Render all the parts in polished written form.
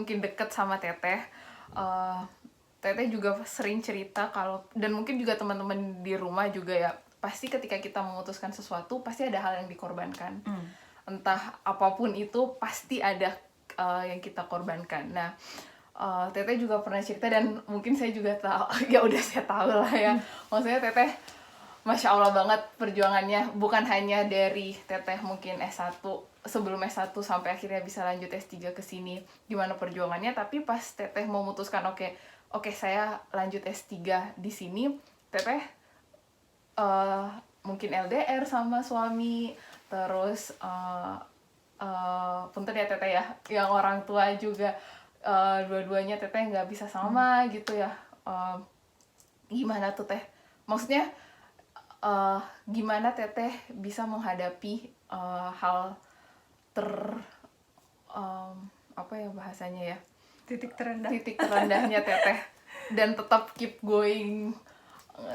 mungkin deket sama Teteh, Teteh juga sering cerita kalau, dan mungkin juga teman-teman di rumah juga ya, pasti ketika kita memutuskan sesuatu pasti ada hal yang dikorbankan. Entah apapun itu pasti ada yang kita korbankan. Nah, Teteh juga pernah cerita dan mungkin saya juga tahu, ya udah saya tahu lah ya. Maksudnya Teteh Masya Allah banget perjuangannya, bukan hanya dari Teteh mungkin S1, sebelum S1 sampai akhirnya bisa lanjut S3 ke sini, gimana perjuangannya, tapi pas Teteh memutuskan oke saya lanjut S3 di sini, Teteh mungkin LDR sama suami, terus punten ya Teteh ya, yang orang tua juga dua-duanya Teteh nggak bisa sama gitu ya. Gimana tuh Teh? Maksudnya gimana Teteh bisa menghadapi hal ter apa ya bahasanya ya, titik terendahnya Teteh dan tetap keep going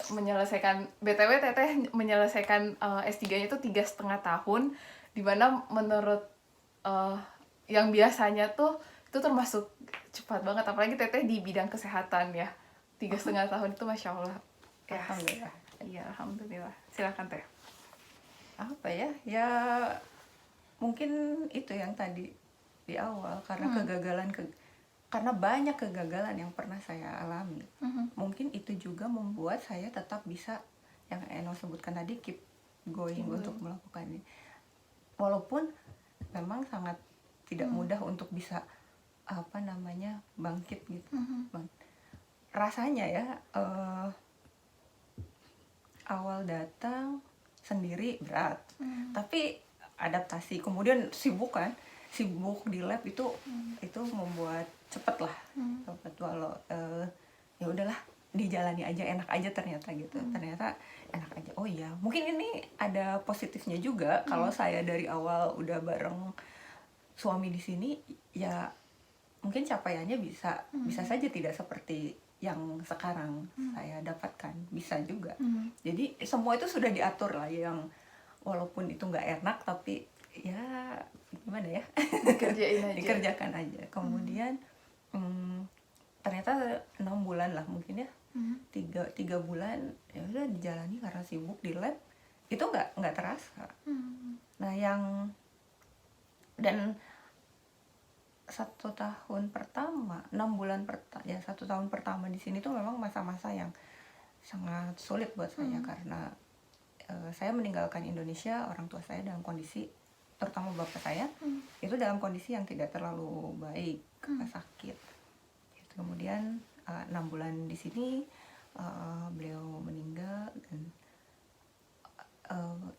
menyelesaikan. BTW Teteh menyelesaikan S3-nya itu 3,5 tahun, dimana menurut yang biasanya tuh itu termasuk cepat banget, apalagi Teteh di bidang kesehatan ya. 3,5 tahun itu Masya Allah ya. Alhamdulillah. Iya, alhamdulillah. Silakan Teh. Apa ya, ya mungkin itu yang tadi di awal, karena karena banyak kegagalan yang pernah saya alami. Mungkin itu juga membuat saya tetap bisa, yang Eno sebutkan tadi, keep going untuk melakukan ini. Walaupun memang sangat tidak mudah untuk bisa bangkit gitu. Rasanya ya, awal datang sendiri berat, tapi adaptasi, kemudian sibuk di lab itu membuat cepet lah. Walau ya udahlah, dijalani aja, enak aja ternyata gitu. Ternyata enak aja. Oh iya, mungkin ini ada positifnya juga. Kalau saya dari awal udah bareng suami di sini, ya mungkin capaiannya bisa saja tidak seperti yang sekarang saya dapatkan, bisa juga. Jadi semua itu sudah diatur lah, yang walaupun itu nggak enak tapi ya gimana ya, dikerjakan aja. Kemudian ternyata 6 bulan lah mungkin ya, 3 bulan ya udah dijalani karena sibuk di lab, itu nggak terasa. Nah dan 1 tahun pertama, 6 bulan ya 1 tahun pertama di sini tuh memang masa-masa yang sangat sulit buat saya, karena saya meninggalkan Indonesia, orang tua saya dalam kondisi, terutama bapak saya, itu dalam kondisi yang tidak terlalu baik, sakit. Kemudian 6 bulan di sini beliau meninggal, dan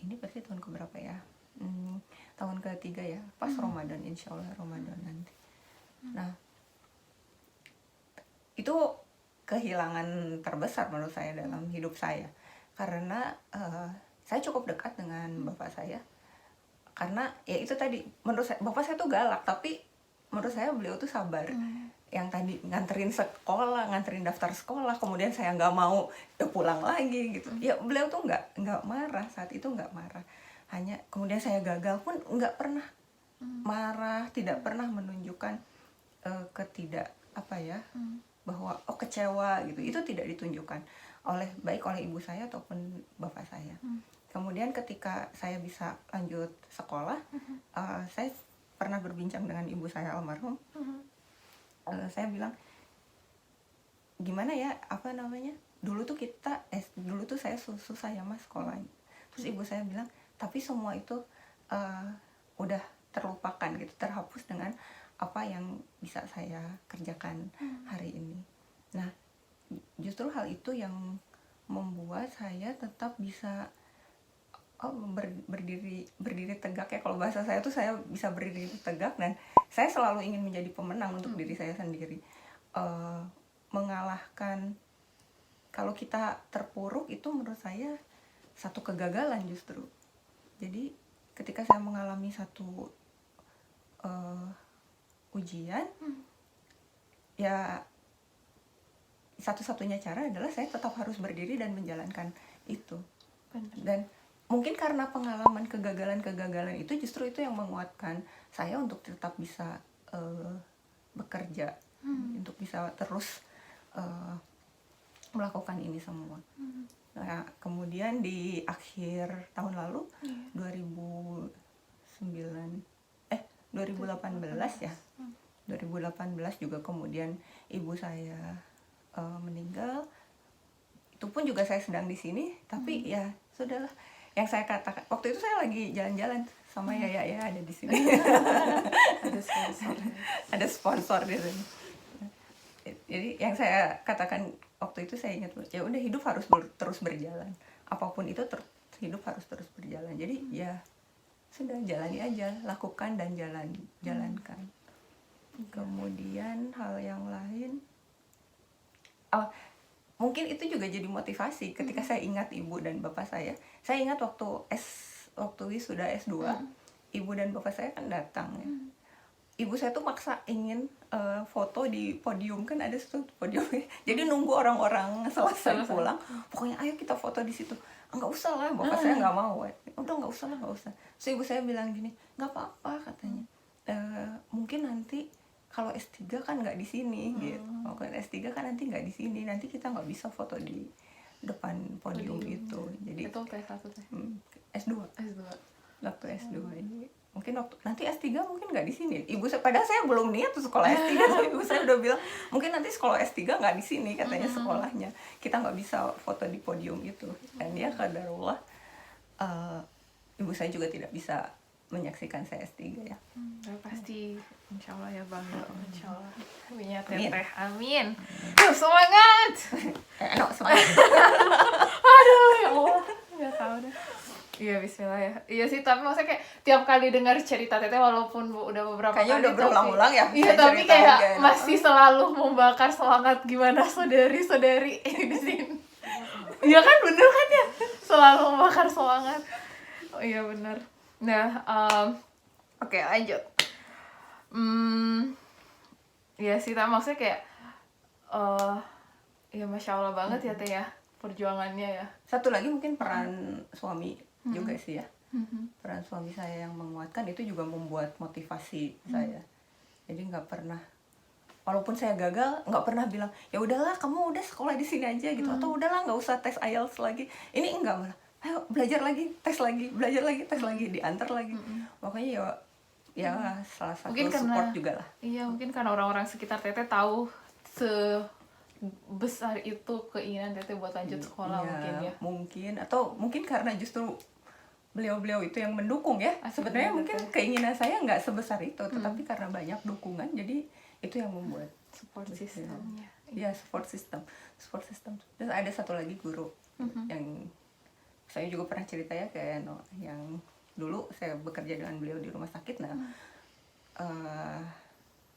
ini pasti tahun keberapa ya? Tahun ketiga ya, pas Ramadan, insya Allah Ramadan nanti. Nah, itu kehilangan terbesar menurut saya dalam hidup saya, karena saya cukup dekat dengan bapak saya, karena ya itu tadi, menurut saya bapak saya tuh galak, tapi menurut saya beliau tuh sabar. Yang tadi nganterin sekolah, nganterin daftar sekolah, kemudian saya nggak mau ya pulang lagi gitu, ya beliau tuh nggak marah saat itu, nggak marah. Hanya kemudian saya gagal pun nggak pernah marah, tidak pernah menunjukkan ketidak bahwa kecewa gitu, itu tidak ditunjukkan baik oleh ibu saya ataupun bapak saya. Kemudian ketika saya bisa lanjut sekolah, saya pernah berbincang dengan ibu saya almarhum. Saya bilang, gimana ya, dulu tuh saya susah ya mas sekolah. Terus ibu saya bilang, tapi semua itu udah terlupakan gitu, terhapus dengan apa yang bisa saya kerjakan hari ini. Nah, justru hal itu yang membuat saya tetap bisa berdiri tegak ya, kalau bahasa saya tuh, saya bisa berdiri tegak, dan saya selalu ingin menjadi pemenang untuk diri saya sendiri. Mengalahkan, kalau kita terpuruk itu menurut saya satu kegagalan justru. Jadi ketika saya mengalami satu ujian, ya satu-satunya cara adalah saya tetap harus berdiri dan menjalankan itu. Dan mungkin karena pengalaman kegagalan itu, justru itu yang menguatkan saya untuk tetap bisa bekerja untuk bisa terus melakukan ini semua. Nah, kemudian di akhir tahun lalu 2018 ya. 2018 juga kemudian ibu saya meninggal. Itu pun juga saya sedang di sini, tapi ya sudahlah. Yang saya katakan waktu itu saya lagi jalan-jalan sama Yaya ya ada di sini. Ada sponsor di sini. Jadi yang saya katakan waktu itu saya ingat, ya udah hidup harus terus berjalan. Apapun itu hidup harus terus berjalan. Jadi ya sudah jalani aja, lakukan dan jalankan. Kemudian hal yang lain, mungkin itu juga jadi motivasi ketika saya ingat ibu dan bapak saya. Saya ingat waktu wisuda S2, ibu dan bapak saya kan datang ya. Ibu saya tuh maksa ingin foto di podium, kan ada satu podium. Jadi nunggu orang-orang selesai pulang, pokoknya ayo kita foto di situ. Enggak usah lah, bapak saya nggak mau. Udah nggak usah lah, nggak usah. So ibu saya bilang gini, nggak apa-apa katanya. Mungkin nanti kalau S3 kan nggak di sini gitu. Kalau S3 kan nanti nggak di sini, nanti kita nggak bisa foto di depan podium itu. Jadi itu S1 teh. S2. S2. Waktu S2 ini. Mungkin nanti S3 mungkin nggak di sini. Padahal saya belum niat tuh sekolah S3, tapi ibu saya udah bilang mungkin nanti sekolah S3 nggak di sini katanya sekolahnya. Kita nggak bisa foto di podium itu. Dan ya qadarullah, ibu saya juga tidak bisa menyaksikan saya S3 ya. Pasti insya Allah ya bangga, insya Allah. Aminnya Amin. Teteh, amin. Semangat. No, semangat. Aduh ya Allah, nggak tahu deh. Iya bismillah ya. Iya sih, tapi maksudnya kayak tiap kali dengar cerita Teteh, walaupun udah beberapa Kayaknya kali, udah berulang-ulang ya. Iya, tapi kayak masih selalu membakar semangat gimana saudari-saudari di sini. Iya kan, bener kan ya? Selalu membakar semangat. Oh iya bener. Nah, oke, lanjut. Iya sih, tapi maksudnya kayak ya Masya Allah banget ya Teh ya, perjuangannya ya. Satu lagi mungkin peran suami juga sih ya. Peran suami saya yang menguatkan itu juga membuat motivasi saya. Jadi nggak pernah, walaupun saya gagal, nggak pernah bilang ya udahlah kamu udah sekolah di sini aja gitu, atau udahlah nggak usah tes IELTS lagi. Ini enggak, malah ayo belajar lagi, tes lagi, belajar lagi, tes lagi, diantar lagi. Makanya ya salah satu mungkin support juga lah. Iya, mungkin karena orang-orang sekitar Teteh tahu sebesar itu keinginan Teteh buat lanjut sekolah. Ya, mungkin atau mungkin karena justru beliau-beliau itu yang mendukung ya. Sebenarnya mungkin keinginan saya nggak sebesar itu, tetapi karena banyak dukungan, jadi itu yang membuat support systemnya. Ya, support system. Dan ada satu lagi guru yang saya juga pernah cerita ya, kayak yang dulu saya bekerja dengan beliau di rumah sakit. Nah,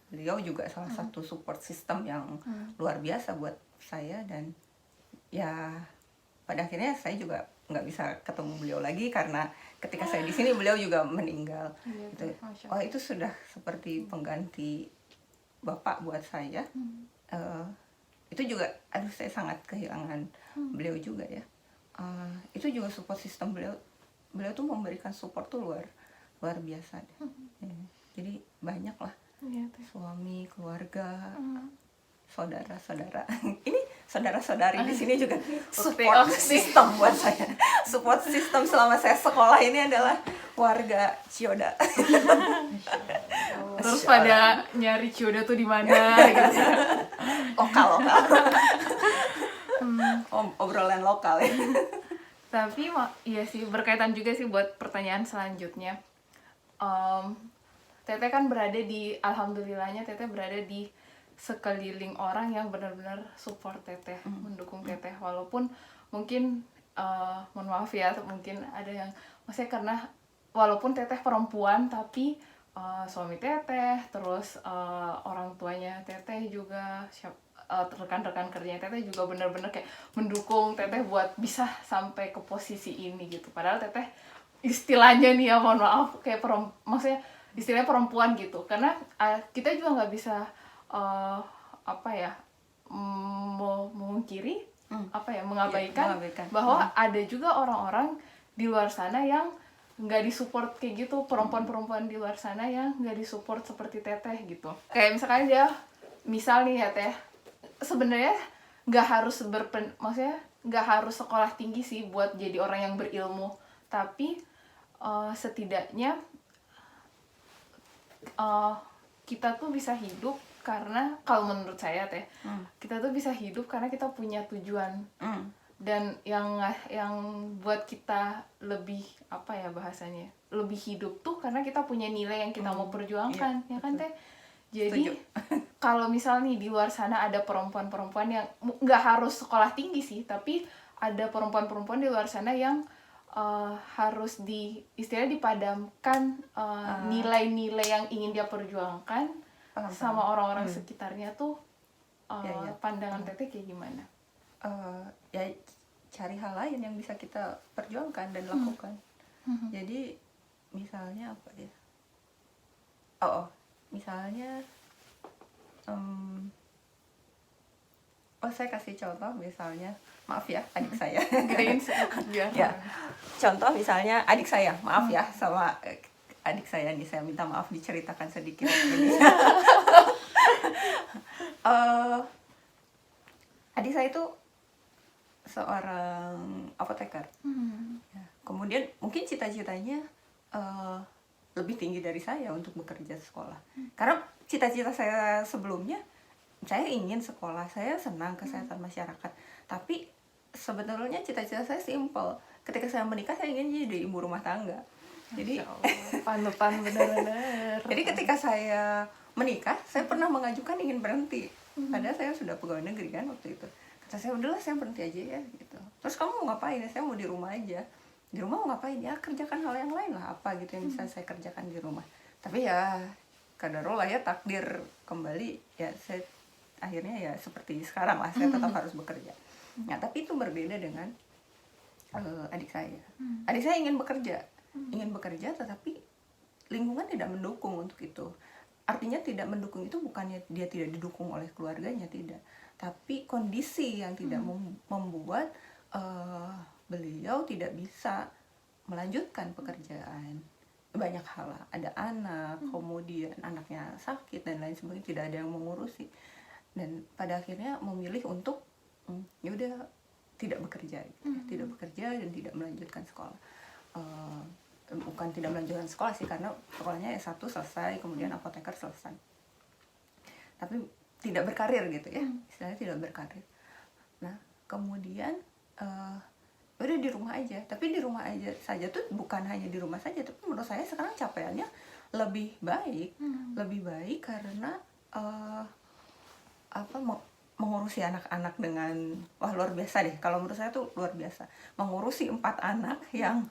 beliau juga salah satu support system yang luar biasa buat saya. Dan ya pada akhirnya saya juga nggak bisa ketemu beliau lagi karena ketika saya di sini beliau juga meninggal. Itu sudah seperti pengganti bapak buat saya. Itu juga saya sangat kehilangan beliau juga ya. Itu juga support system beliau tuh memberikan support tuh luar biasa deh. Jadi banyak lah, suami, keluarga, saudara-saudara. Ini saudara-saudari di sini juga support system buat saya. Support system selama saya sekolah ini adalah warga Chiyoda. Terus pada nyari Chiyoda tuh di mana gitu. Lokal. Obrolan lokal ya. Tapi iya sih, berkaitan juga sih buat pertanyaan selanjutnya. Teteh kan alhamdulillahnya Teteh berada di sekeliling orang yang benar-benar support Teteh, mendukung Teteh, walaupun mungkin mohon maaf ya, mungkin ada yang maksudnya karena walaupun Teteh perempuan tapi suami Teteh, terus orang tuanya Teteh juga, rekan-rekan kerjanya Teteh juga benar-benar kayak mendukung Teteh buat bisa sampai ke posisi ini gitu. Padahal Teteh istilahnya nih ya, mohon maaf, kayak maksudnya istilahnya perempuan gitu. Karena kita juga nggak bisa memungkiri, mengabaikan bahwa ada juga orang-orang di luar sana yang nggak disupport kayak gitu, perempuan-perempuan di luar sana yang nggak disupport seperti Teteh gitu. Kayak misalkan dia, misal nih ya Teh, sebenarnya nggak harus maksudnya nggak harus sekolah tinggi sih buat jadi orang yang berilmu, tapi setidaknya kita tuh bisa hidup karena, kalau menurut saya Teh, kita tuh bisa hidup karena kita punya tujuan. Dan yang buat kita lebih, apa ya bahasanya, lebih hidup tuh karena kita punya nilai yang kita mau perjuangkan, ya kan Teh? Jadi kalau misal nih di luar sana ada perempuan-perempuan yang nggak harus sekolah tinggi sih, tapi ada perempuan-perempuan di luar sana yang harus istilahnya dipadamkan nilai-nilai yang ingin dia perjuangkan sama orang-orang sekitarnya tuh, pandangan Teteh kayak gimana? Ya cari hal lain yang bisa kita perjuangkan dan lakukan. Jadi misalnya apa ya? Misalnya saya kasih contoh, misalnya, maaf ya adik saya. Ya, contoh misalnya adik saya, maaf ya sama adik saya nih, saya minta maaf diceritakan sedikit ini. Adik saya itu seorang apoteker. Ya, kemudian mungkin cita-citanya lebih tinggi dari saya untuk bekerja sekolah. Karena cita-cita saya sebelumnya, saya ingin sekolah, saya senang kesehatan masyarakat. Tapi sebetulnya cita-cita saya simple. Ketika saya menikah, saya ingin jadi ibu rumah tangga. Jadi panutan benar-benar. Jadi ketika saya menikah, saya pernah mengajukan ingin berhenti. Padahal saya sudah pegawai negeri kan waktu itu. Kata saya, udahlah saya berhenti aja ya gitu. Terus kamu mau ngapain? Saya mau di rumah aja. Di rumah mau ngapain? Ya kerjakan hal yang lain lah, apa gitu yang bisa saya kerjakan di rumah. Tapi ya kadarullah ya, takdir kembali ya, saya akhirnya ya seperti sekarang lah, saya tetap harus bekerja. Nah tapi itu berbeda dengan adik saya. Adik saya ingin bekerja tetapi lingkungan tidak mendukung untuk itu. Artinya tidak mendukung itu bukannya dia tidak didukung oleh keluarganya, tidak, tapi kondisi yang tidak membuat beliau tidak bisa melanjutkan pekerjaan. Banyak hal, ada anak, kemudian anaknya sakit dan lain sebagainya, tidak ada yang mengurusi, dan pada akhirnya memilih untuk ya udah tidak bekerja, tidak bekerja dan tidak melanjutkan sekolah. Bukan tidak melanjutkan sekolah sih, karena sekolahnya S1 selesai, kemudian apoteker selesai, tapi tidak berkarir gitu ya, istilahnya tidak berkarir. Nah kemudian udah di rumah aja, tapi di rumah aja saja tuh bukan hanya di rumah saja, tapi menurut saya sekarang capaiannya lebih baik karena mengurusi anak-anak dengan luar biasa deh. Kalau menurut saya tuh luar biasa, mengurusi 4 anak yang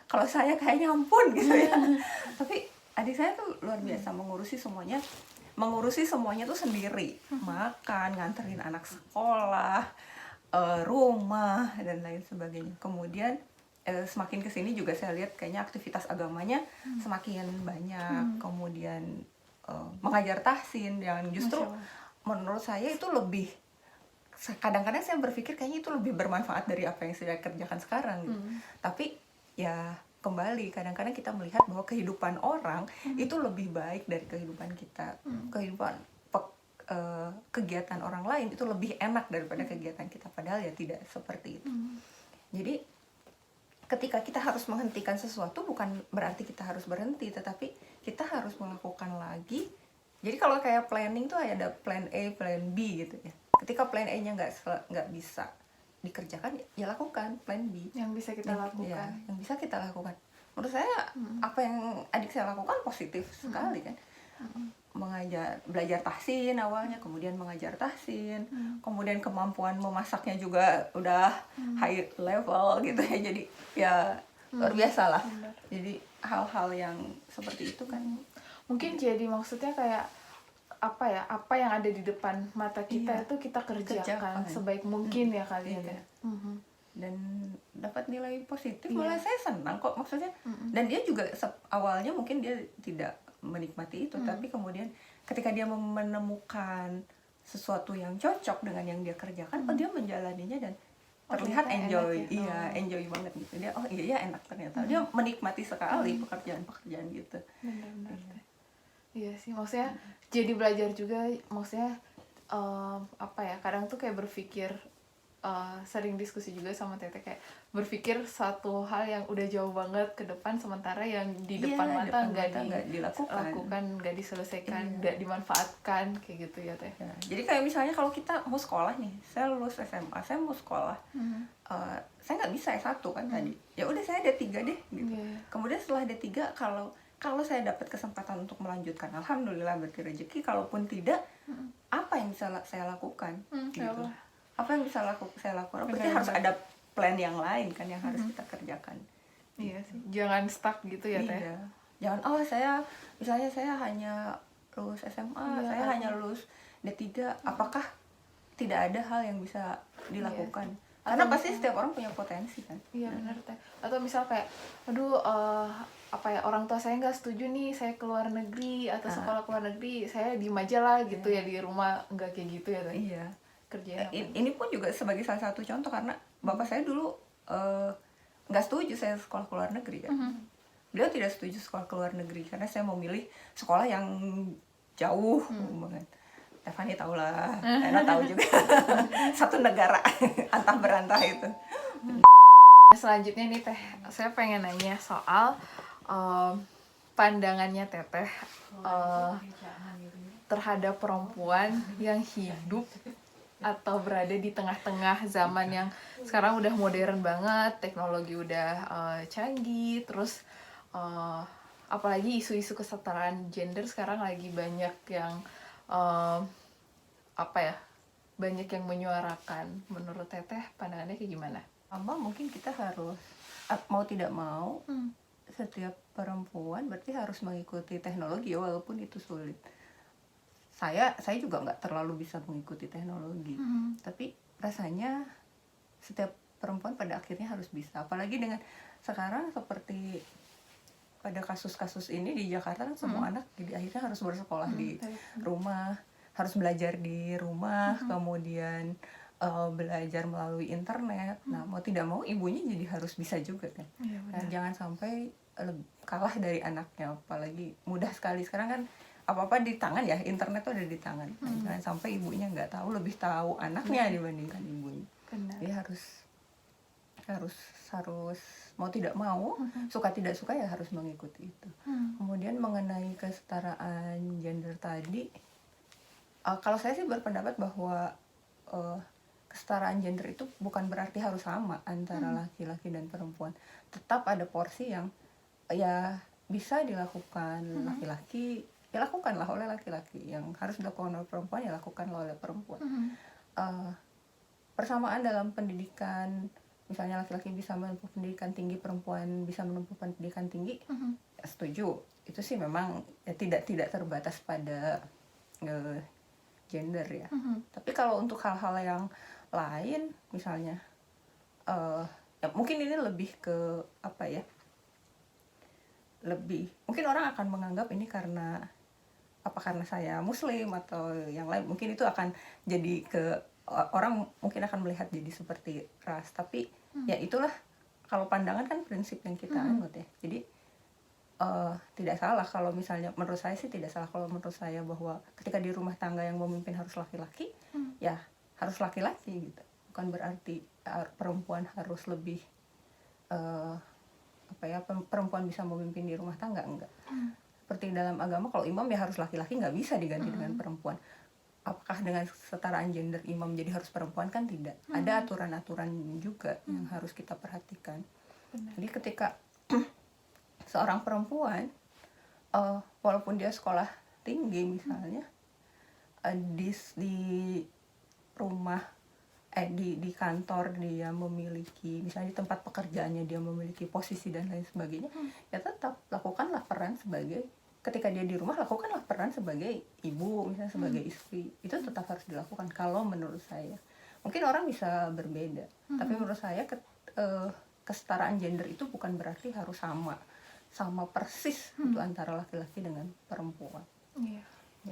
kalau saya kayaknya ampun gitu ya. Tapi adik saya tuh luar biasa, mengurusi semuanya tuh sendiri, makan, nganterin anak sekolah, rumah dan lain sebagainya. Kemudian semakin kesini juga saya lihat kayaknya aktivitas agamanya semakin banyak. Kemudian mengajar tahsin yang justru menurut saya itu lebih, kadang-kadang saya berpikir kayaknya itu lebih bermanfaat dari apa yang saya kerjakan sekarang gitu. Tapi ya kembali, kadang-kadang kita melihat bahwa kehidupan orang itu lebih baik dari kehidupan kita. Kegiatan orang lain itu lebih enak daripada kegiatan kita, padahal ya tidak seperti itu. Jadi ketika kita harus menghentikan sesuatu, bukan berarti kita harus berhenti, tetapi kita harus melakukan lagi. Jadi kalau kayak planning tuh ada plan A, plan B gitu ya. Ketika plan A-nya nggak bisa dikerjakan, ya lakukan plan B yang bisa kita lakukan. Ya, yang bisa kita lakukan. Menurut saya apa yang adik saya lakukan positif sekali kan. Belajar tahsin awalnya, kemudian mengajar tahsin, kemudian kemampuan memasaknya juga udah high level gitu ya. Jadi ya luar biasa lah. Jadi hal-hal yang seperti itu kan mungkin jadi maksudnya kayak apa yang ada di depan mata kita itu kita kerjakan sebaik mungkin ya kali ya. Dan dapat nilai positif, malah saya senang kok, maksudnya. Dan dia juga awalnya mungkin dia tidak menikmati itu, tapi kemudian ketika dia menemukan sesuatu yang cocok dengan yang dia kerjakan, dia menjalaninya dan terlihat ternyata enjoy, enak ya. iya enjoy banget gitu dia. Oh iya ya enak ternyata, dia menikmati sekali pekerjaan-pekerjaan gitu. Benar-benar. Iya sih, maksudnya jadi belajar juga, maksudnya apa ya, kadang tuh kayak berpikir, sering diskusi juga sama Tete, kayak berpikir satu hal yang udah jauh banget ke depan, sementara yang di depan Iya, mata depan nggak mata nggak dilakukan. dilakukan, nggak diselesaikan, Iya. nggak dimanfaatkan kayak gitu ya Teh. Ya, jadi kayak misalnya kalau kita mau sekolah nih, saya lulus SMA, saya mau sekolah, saya nggak bisa S1 kan tadi. Ya udah saya D3 deh gitu. Iya. Kemudian setelah D3 kalau saya dapat kesempatan untuk melanjutkan, alhamdulillah berarti rezeki. Kalaupun tidak, apa yang bisa saya lakukan? Gitu. Ya. Apa yang bisa saya lakukan? Berarti Benar-benar. harus ada plan yang lain kan yang harus kita kerjakan. Iya sih, jangan stuck gitu ya Teh. Iya. Jangan misalnya saya hanya lulus SMA, Iya, saya hanya lulus D3, apakah tidak ada hal yang bisa dilakukan? Iya. Karena Atau pasti setiap orang punya potensi kan. Iya benar Teh. Atau misal kayak, aduh, apa ya, orang tua saya nggak setuju nih saya keluar negeri atau sekolah keluar negeri, saya diem aja lah gitu ya di rumah, nggak kayak gitu ya Teh. Iya. Kerjain apa? Ini pun juga sebagai salah satu contoh, karena bapak saya dulu nggak setuju saya sekolah ke luar negeri kan. Beliau tidak setuju sekolah ke luar negeri karena saya mau milih sekolah yang jauh banget. Stefani tahu lah, Ena tahu juga. Satu negara antah berantah itu. Nah, selanjutnya nih Teh, saya pengen nanya soal pandangannya Teteh terhadap perempuan yang hidup atau berada di tengah-tengah zaman yang sekarang udah modern banget, teknologi udah canggih, terus apalagi isu-isu kesetaraan gender sekarang lagi banyak yang apa ya, banyak yang menyuarakan. Menurut Teteh pandangannya kayak gimana? Mungkin kita harus mau tidak mau setiap perempuan berarti harus mengikuti teknologi ya, walaupun itu sulit. Saya juga nggak terlalu bisa mengikuti teknologi, tapi rasanya setiap perempuan pada akhirnya harus bisa. Apalagi dengan sekarang seperti pada kasus-kasus ini di Jakarta kan semua anak jadi akhirnya harus bersekolah di rumah, harus belajar di rumah, kemudian belajar melalui internet. Nah mau tidak mau ibunya jadi harus bisa juga kan. Nah, jangan sampai kalah dari anaknya, apalagi mudah sekali sekarang kan apa-apa di tangan ya, internet tuh ada di tangan. Nah, jangan sampai ibunya nggak tahu, lebih tahu anaknya dibandingkan ibunya. Jadi harus mau tidak mau, suka tidak suka ya harus mengikuti itu. Kemudian mengenai kesetaraan gender tadi, kalau saya sih berpendapat bahwa kesetaraan gender itu bukan berarti harus sama antara laki-laki dan perempuan. Tetap ada porsi yang ya bisa dilakukan laki-laki, ya lakukanlah oleh laki-laki, yang harus dilakukan oleh perempuan ya lakukanlah oleh perempuan. Persamaan dalam pendidikan, misalnya laki-laki bisa menempuh pendidikan tinggi, perempuan bisa menempuh pendidikan tinggi, ya setuju. Itu sih memang ya tidak terbatas pada gender ya. Tapi kalau untuk hal-hal yang lain, misalnya ya mungkin ini lebih ke apa ya, mungkin orang akan menganggap ini karena saya muslim atau yang lain, mungkin itu akan jadi orang mungkin akan melihat jadi seperti ras. Tapi ya itulah, kalau pandangan kan prinsip yang kita anut ya. Jadi tidak salah kalau misalnya, menurut saya sih tidak salah kalau menurut saya bahwa ketika di rumah tangga yang memimpin harus laki-laki, ya harus laki-laki gitu. Bukan berarti perempuan harus lebih perempuan bisa memimpin di rumah tangga, enggak. Seperti dalam agama, kalau imam ya harus laki-laki, nggak bisa diganti dengan perempuan. Apakah dengan kesetaraan gender imam jadi harus perempuan? Kan tidak. Ada aturan-aturan juga yang harus kita perhatikan. Jadi ketika seorang perempuan walaupun dia sekolah tinggi misalnya, di rumah di kantor dia memiliki, misalnya di tempat pekerjaannya dia memiliki posisi dan lain sebagainya, ya tetap lakukanlah peran sebagai, ketika dia di rumah lakukanlah peran sebagai ibu, misalnya sebagai istri. Itu tetap harus dilakukan kalau menurut saya. Mungkin orang bisa berbeda, tapi menurut saya kesetaraan gender itu bukan berarti harus sama persis untuk antara laki-laki dengan perempuan. Ya,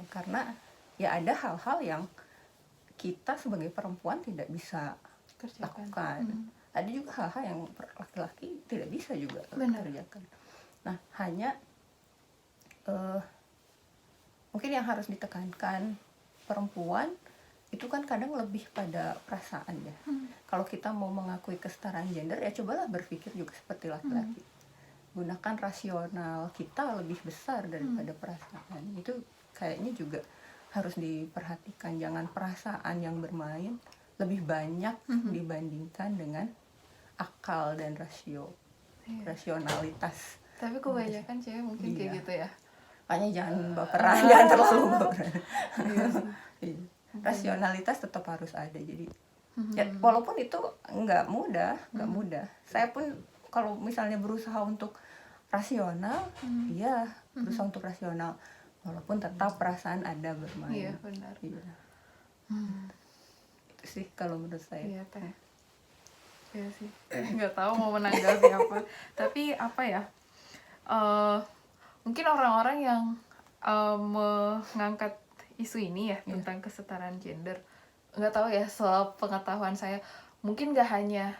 karena ya ada hal-hal yang kita sebagai perempuan tidak bisa lakukan. Ada juga hal-hal yang laki-laki tidak bisa juga kerjakan. Nah, hanya mungkin yang harus ditekankan, perempuan itu kan kadang lebih pada perasaan ya. Kalau kita mau mengakui kesetaraan gender, ya cobalah berpikir juga seperti laki-laki. Gunakan rasional kita lebih besar daripada perasaan. Itu kayaknya juga harus diperhatikan. Jangan perasaan yang bermain lebih banyak dibandingkan dengan akal dan rasionalitas. Tapi kebanyakan cewek mungkin kayak gitu ya. Makanya jangan baperan, jangan terlalu baperan. Rasionalitas tetap harus ada. Jadi ya, walaupun itu nggak mudah. Saya pun kalau misalnya berusaha untuk rasional, berusaha untuk rasional, walaupun tetap perasaan ada bermain. Iya, benar. Iya. Itu sih kalau menurut saya. Iya, Teh. Iya sih. Nggak tahu mau menanggapi apa. Tapi apa ya? Mungkin orang-orang yang mengangkat isu ini ya tentang kesetaraan gender, nggak tahu ya, sepengetahuan saya mungkin nggak hanya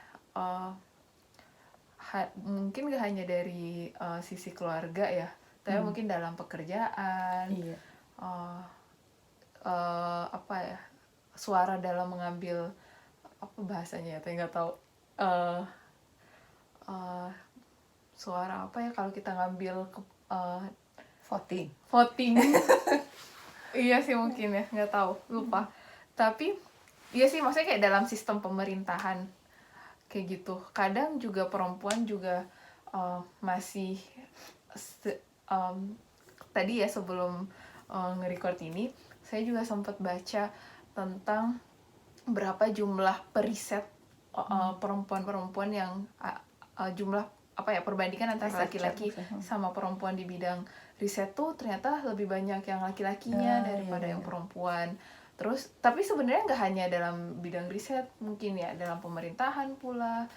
dari sisi keluarga ya, tapi mungkin dalam pekerjaan, apa ya, suara dalam mengambil apa bahasanya ya, tapi nggak tahu, suara apa ya kalau kita ngambil voting. Iya sih mungkin ya, nggak tahu, lupa. Tapi iya sih, maksudnya kayak dalam sistem pemerintahan kayak gitu. Kadang juga perempuan juga masih tadi ya sebelum nge-record ini, saya juga sempat baca tentang berapa jumlah periset perempuan-perempuan yang jumlah apa ya, perbandingan antara laki-laki sama perempuan di bidang riset tuh ternyata lebih banyak yang laki-lakinya daripada yang perempuan. Terus tapi sebenarnya nggak hanya dalam bidang riset, mungkin ya dalam pemerintahan pula,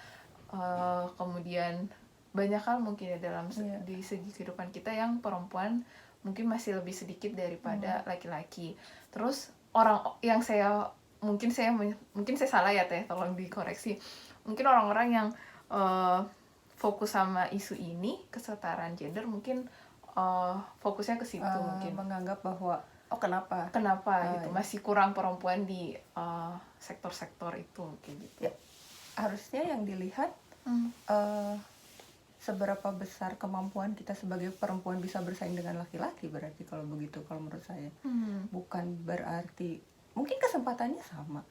kemudian banyak hal mungkin ya dalam di segi kehidupan kita yang perempuan mungkin masih lebih sedikit daripada laki-laki. Terus orang yang mungkin saya salah ya Teh, tolong dikoreksi. Mungkin orang-orang yang fokus sama isu ini, kesetaraan gender, mungkin fokusnya ke situ, mungkin menganggap bahwa kenapa gitu masih kurang perempuan di sektor-sektor itu kayak gitu. Ya, harusnya yang dilihat seberapa besar kemampuan kita sebagai perempuan bisa bersaing dengan laki-laki, berarti kalau begitu, kalau menurut saya. Bukan berarti mungkin kesempatannya sama.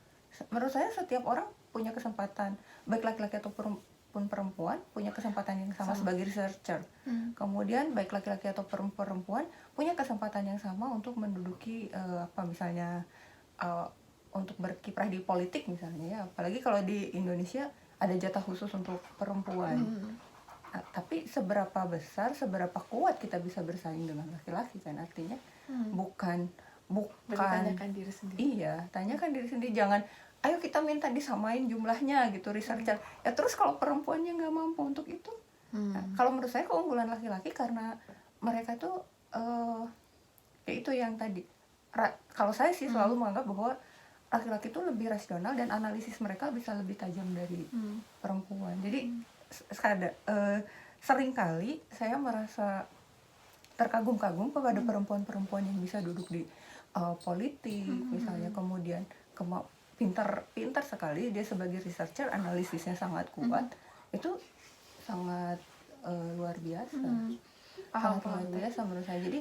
Menurut saya setiap orang punya kesempatan, baik laki-laki ataupun perempuan punya kesempatan yang sama sebagai researcher. Kemudian baik laki-laki atau perempuan punya kesempatan yang sama untuk menduduki misalnya untuk berkiprah di politik misalnya ya. Apalagi kalau di Indonesia ada jatah khusus untuk perempuan. Tapi seberapa besar, seberapa kuat kita bisa bersaing dengan laki-laki, kan artinya bukan tanyakan diri sendiri. Iya, tanyakan diri sendiri. Jangan ayo kita minta disamain jumlahnya gitu researcher. Ya terus kalau perempuannya nggak mampu untuk itu, nah, kalau menurut saya keunggulan laki-laki karena mereka tuh ya itu yang tadi. Kalau saya sih selalu menganggap bahwa laki-laki itu lebih rasional dan analisis mereka bisa lebih tajam dari perempuan. Jadi seringkali saya merasa terkagum-kagum kepada perempuan-perempuan yang bisa duduk di politik misalnya, kemudian pintar sekali dia sebagai researcher, analisisnya sangat kuat. Itu sangat luar biasa. Luar biasa menurut saya. Jadi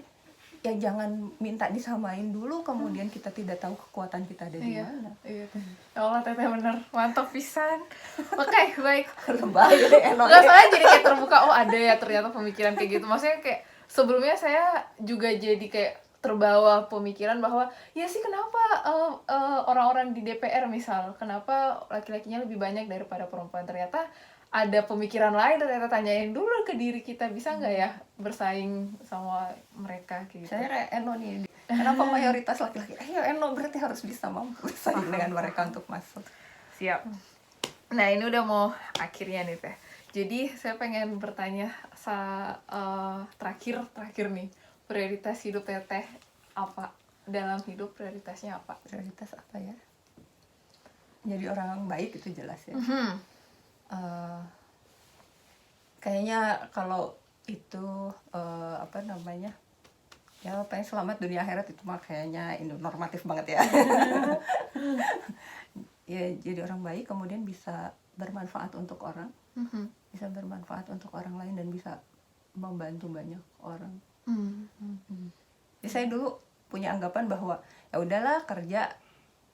ya jangan minta disamain dulu kemudian kita tidak tahu kekuatan kita ada di mana. Iya. Ya Allah, Teteh bener mantap pisan. Oke, baik. Lebay deh, nggak salah, jadi kayak terbuka, ada ya ternyata pemikiran kayak gitu. Maksudnya kayak sebelumnya saya juga jadi kayak terbawa pemikiran bahwa ya sih kenapa orang-orang di DPR misal, kenapa laki-lakinya lebih banyak daripada perempuan. Ternyata ada pemikiran lain, ternyata tanyain dulu ke diri kita, bisa nggak ya bersaing sama mereka gitu. Saya kayak Eno nih, kenapa mayoritas laki-laki? Ayo Eno, berarti harus bisa mampu bersaing dengan mereka untuk masuk. Siap. Nah ini udah mau akhirnya nih Teh. Jadi saya pengen bertanya terakhir nih, prioritas hidup Teteh apa? Dalam hidup prioritasnya apa? Prioritas apa ya? jadi orang baik itu jelas ya. Mhm. Kayaknya kalau itu apa namanya, ya pengen selamat dunia akhirat itu mah kayaknya ini normatif banget ya. Ya jadi orang baik kemudian bisa bermanfaat untuk orang, Mhm. bisa bermanfaat untuk orang lain dan bisa membantu banyak orang. Mhm. Jadi saya dulu punya anggapan bahwa ya udahlah kerja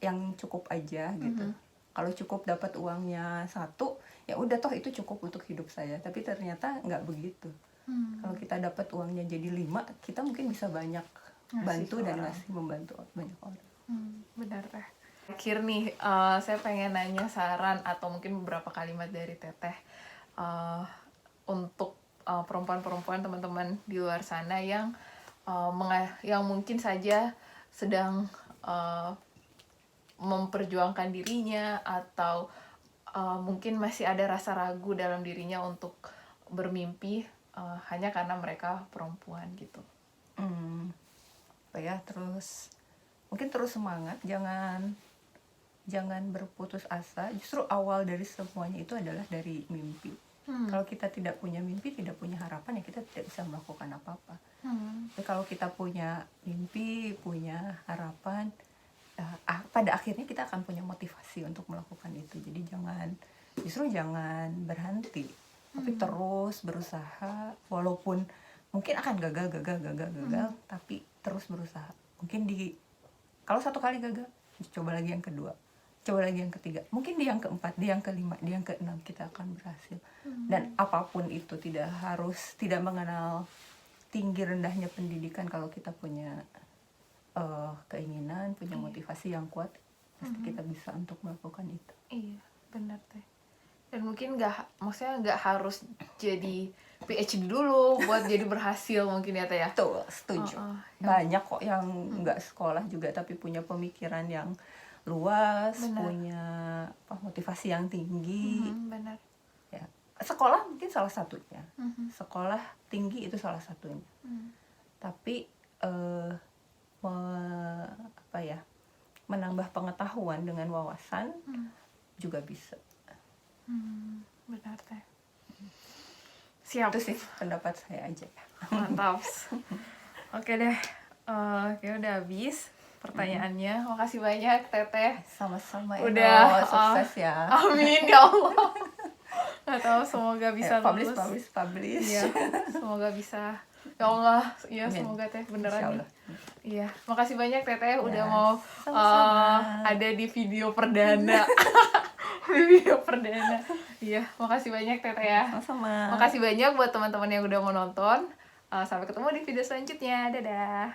yang cukup aja gitu. Kalau cukup dapat uangnya 1, ya udah toh itu cukup untuk hidup saya. Tapi ternyata nggak begitu. Kalau kita dapat uangnya jadi 5, kita mungkin bisa banyak Ngasih bantu ke dan orang. ngasih membantu banyak orang. Benar Teh. Akhir nih, saya pengen nanya saran atau mungkin beberapa kalimat dari Teteh untuk perempuan-perempuan teman-teman di luar sana yang yang mungkin saja sedang memperjuangkan dirinya atau mungkin masih ada rasa ragu dalam dirinya untuk bermimpi hanya karena mereka perempuan gitu. Apa ya, mungkin terus semangat, jangan berputus asa. Justru awal dari semuanya itu adalah dari mimpi. Kalau kita tidak punya mimpi, tidak punya harapan, ya kita tidak bisa melakukan apa-apa. Tapi kalau kita punya mimpi, punya harapan, pada akhirnya kita akan punya motivasi untuk melakukan itu. Jadi justru jangan berhenti, tapi terus berusaha, walaupun mungkin akan gagal, tapi terus berusaha. Mungkin kalau 1 kali gagal, coba lagi yang kedua, coba lagi yang ketiga, mungkin di yang keempat, di yang kelima, di yang keenam kita akan berhasil. Dan apapun itu tidak mengenal tinggi rendahnya pendidikan. Kalau kita punya keinginan, punya motivasi yang kuat, pasti kita bisa untuk melakukan itu. Iya, benar Teh. Dan mungkin maksudnya nggak harus jadi PhD dulu buat jadi berhasil mungkin ya Teh ya. Tuh, setuju. Banyak kok yang nggak sekolah juga tapi punya pemikiran yang luas, punya motivasi yang tinggi. Benar. Ya, sekolah mungkin salah satunya. Sekolah tinggi itu salah satunya. Tapi menambah pengetahuan dengan wawasan juga bisa. Benar Teh. Siap. Itu sih pendapat saya aja. Mantap. Oke deh, kayak udah habis pertanyaannya. Makasih banyak Teteh. Sama-sama ya. Udah Sukses ya. Amin ya Allah. Nggak tahu, semoga bisa lulus. Publish. Iya, semoga bisa. Ya Allah, iya semoga Teh beneran nih. Iya, makasih banyak Teteh udah mau ada di video perdana. Iya, makasih banyak Teteh ya. Sama-sama. Makasih banyak buat teman-teman yang udah mau nonton. Sampai ketemu di video selanjutnya. Dadah.